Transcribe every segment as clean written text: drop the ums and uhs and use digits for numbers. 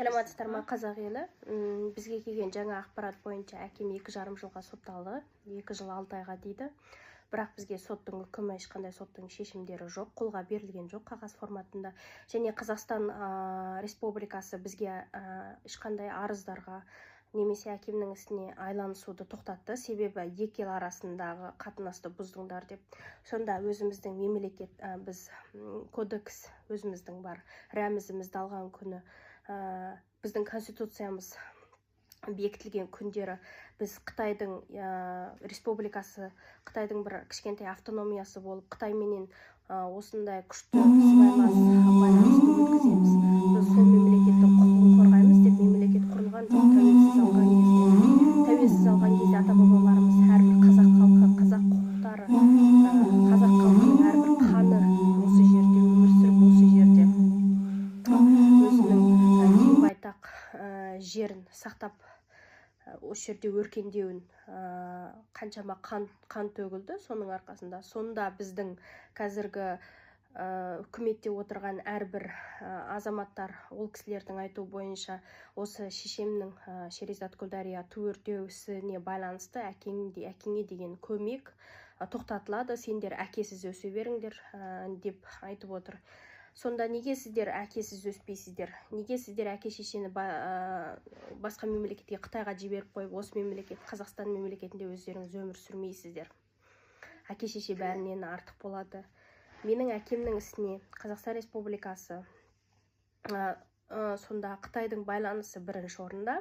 Саламатсыздар ма, қазақ елі? Бізге келген жаңа ақпарат бойынша әкем 2,5 жылға сотталды. 2 жыл 6 айға дейді. Бірақ бізге соттың үкімі, ешқандай соттың шешімдері жоқ, қолға берілген жоқ қағаз форматында. Және Қазақстан Республикасы бізге ешқандай арыздарға немесе әкемнің ісіне айланысуды тоқтатты. Себебі екі ел арасындағы қатынасты бұздыңдар деп. Сонда өзіміздің мемлекет, біз кодекс өзіміздің бар, рәмізімізді алған күні, біздің конституциямыз бекітілген күндері біз Қытайдың республикасы, Қытайдың бір кішкентай автономиясы болып, Қытайменен осындай күшті сыбайлас байланысты өткіземіз. Біз сол мемлекеттің құқығын қорғаймыз деп мемлекет құрылған жоқ. Тәуелсіз алған кезде ата-бабаларымыз әрбір қазақ халқы, қазақ құқықтары, қазақ халқының әрбір қаны осы жерде өмір сүріп, осы жерде өзінің ең байтақ жерін сақтап, осы жерде өркендеуін, қаншама қан төгілді соның арқасында. Сонда біздің қазіргі үкіметте отырған әрбір азаматтар, ол кісілердің айту бойынша, осы шешемнің Шеризат Гүлдария ту өртеу ісіне байланысты әкеңе деген көмек тоқтатылады, сендер әкесіз өсе беріңдер деп айтып отыр. Сонда неге сіздер әкесіз өспейсіздер? Неге сіздер әке шешені басқа мемлекетке, Қытайға жіберіп қойып, осы мемлекет, Қазақстан мемлекетінде өздеріңіз өмір сүрмейсіздер? Әке шеше бәрінен артық болады. Менің әкемнің ісіне Қазақстан Республикасы сонда Қытайдың байланысы бірінші орында,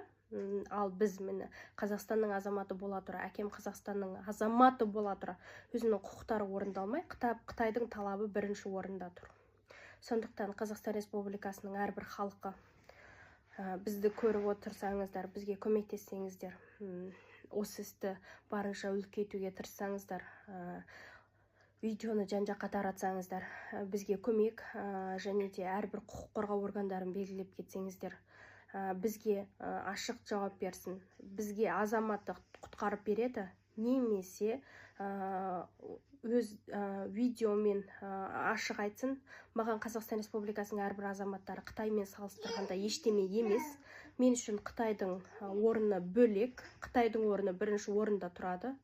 ал біз мені Қазақстанның азаматы бола тұра, әкем Қазақстанның азаматы бола тұра, өзінің құқықтары орындалмай, Қытайдың талабы бірінші орында тұр. Сондықтан Қазақстан Республикасының әрбір халқы бізді көріп отырсаңыздар, бізге көмектессеңіздер, осы істі барынша үлкейтуге тырыссаңыздар, видеоны жан-жаққа таратсаңыздар, бізге көмек және де әрбір құқық қорғау органдарын белгілеп кетсеңіздер, бізге ашық жауап берсін, бізге азаматтық құтқарып береді, немесе өз видеомен ашық айтсын. Маған Қазақстан Республикасының әрбір азаматтары Қытаймен салыстырғанда ештеме емес. Мен үшін Қытайдың орны бөлек, Қытайдың орны бірінші орында тұрады.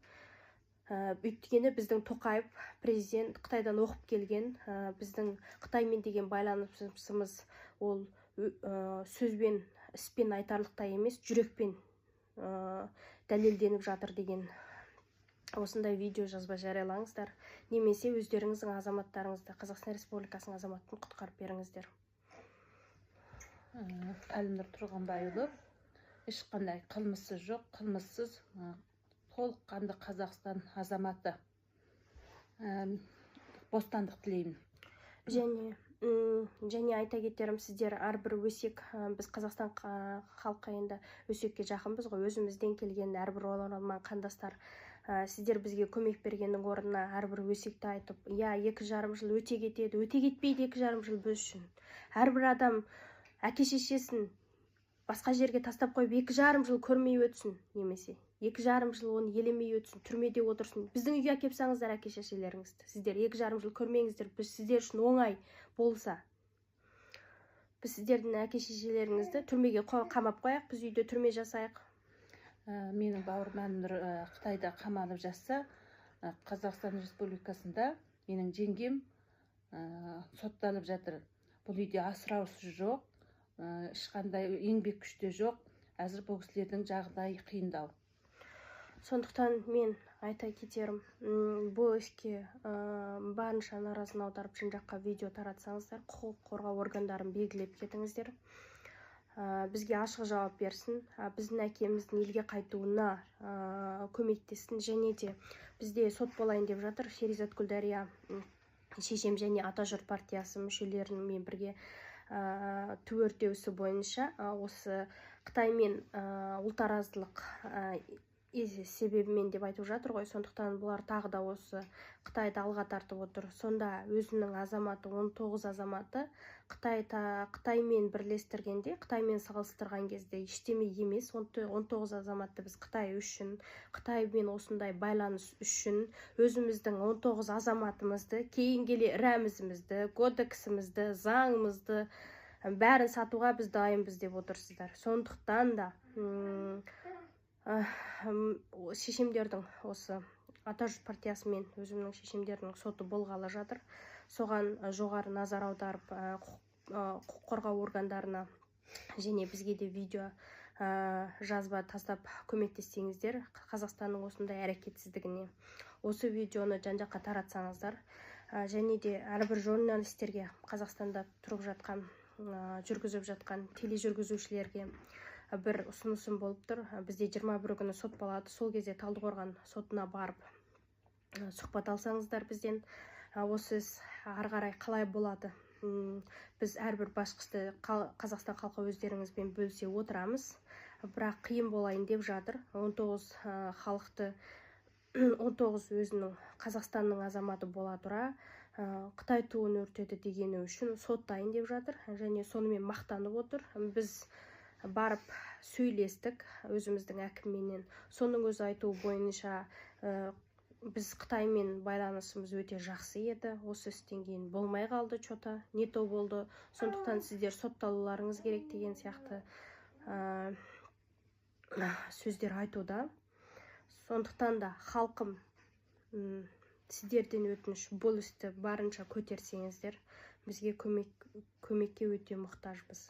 Өйткені біздің Тоқаев президент Қытайдан оқып келген, біздің Қытаймен деген байланысымыз ол сөзбен, іспен айтарлықтай емес, жүрекпен дәлелденіп жатыр деген осындай видео жазба жариялаңыздар, немесе өздеріңіздің азаматтарыңызды, Қазақстан Республикасының азаматын құтқарып беріңіздер. Әлімнұр Тұрғанбайұлы, ешқандай қылмысы жоқ, қылмыссыз, толыққанды Қазақстан азаматы. Бостандық тілеймін. Және айта кетерім, сіздер әрбір өсек, біз Қазақстан халқы енді өсекке жақынбыз ғой, өзімізден келген әрбір оралман қандастар, сіздер бізге көмек бергеннің орнына әрбір өсекті айтып, 2,5 жыл өте кетеді, өте кетпейді 2,5 жыл біз үшін. Әрбір адам әке шешесін басқа жерге тастап қойып 2,5 жыл көрмей өтсін, немесе 2,5 жыл оны елемей өтсін, түрмеде отырсын. Біздің үйге әкеп саңыздар әке шешелеріңізді. Сіздер 2,5 жыл көрмеңіздер, біз сіздер үшін оңай болса. Біз сіздердің әке шешелеріңізді түрмеге қамап қояқ, біз үйде түрме жасайық. Менің бауырым Әлімнұр Қытайда қамалып жатса, Қазақстан Республикасында менің жеңгем сотталып жатыр. Бұл үйде асыраусыз жоқ, ешқандай еңбек күште жоқ. Әзір бұл кісілердің жағдайы қиындау. Сондықтан мен айта кетерім, бұл іске барынша наразыны аударып, жан-жаққа видео таратсаңыздар, құқық қорғау органдарын белгілеп кетіңіздер. Бізге ашық жауап берсін, біздің әкеміздің елге қайтуына көмектесін, және де бізде сот болайын деп жатыр. Шеризат Гүлдария шешем және Ата жұрт партиясы мүшелерімен бірге ту өртеу ісі бойынша осы Қытаймен ұлтараздылық себебімен деп айтып жатыр ғой. Сондықтан бұлар тағы да осы Қытайды алға тартып отыр. Сонда өзінің азаматы, 19 азаматы Қытаймен бірлестіргенде, Қытаймен салыстырған кезде ештеме емес. 19 азаматты біз Қытай үшін, Қытаймен осындай байланыс үшін өзіміздің 19 азаматымызды, кейін келе рәмізімізді, кодексімізді, заңымызды, бәрін сатуға біз дайынбыз деп отырсыздар. Сондықтан да шешемдердің осы Ата жұрт партиясы мен өзімнің шешемдердің соты болғалы жатыр. Соған жоғары назар аударып, құқық қорғау органдарына және бізге де видео жазба тастап көмектессеңіздер, Қазақстанның осындай әрекетсіздігіне. Осы видеоны жан-жаққа таратсаңыздар, және де әрбір журналистерге, Қазақстанда тұрып жатқан, жүргізіп жатқан тележүргізушілерге бір ұсынысым болып тұр. Бізде 21 күні сот болады. Сол кезде Талдықорған сотына барып сұхбат алсаңыздар бізден, осы іс ары қарай қалай болады. Біз әрбір басқышты Қазақстан халқы өздеріңізбен бөлісе отырамыз. Бірақ қиын болайын деп жатыр. 19 халықты 19 өзінің Қазақстанның азаматы бола тұра Қытай туын өртеді дегені үшін соттайын деп жатыр, және сонымен мақтанып отыр. Біз барып сөйлестік өзіміздің әкімменен. Соның өзі айтуы бойынша біз Қытаймен байланысымыз өте жақсы еді. Осы істен кейін болмай қалды, что-то не то болды. Сондықтан сіздер сотталуларыңыз керек деген сияқты сөздер айтуда. Сондықтан да халқым, сіздерден өтініш, бұл істі барынша көтерсеңіздер, бізге көмекке өте мұқтажбыз.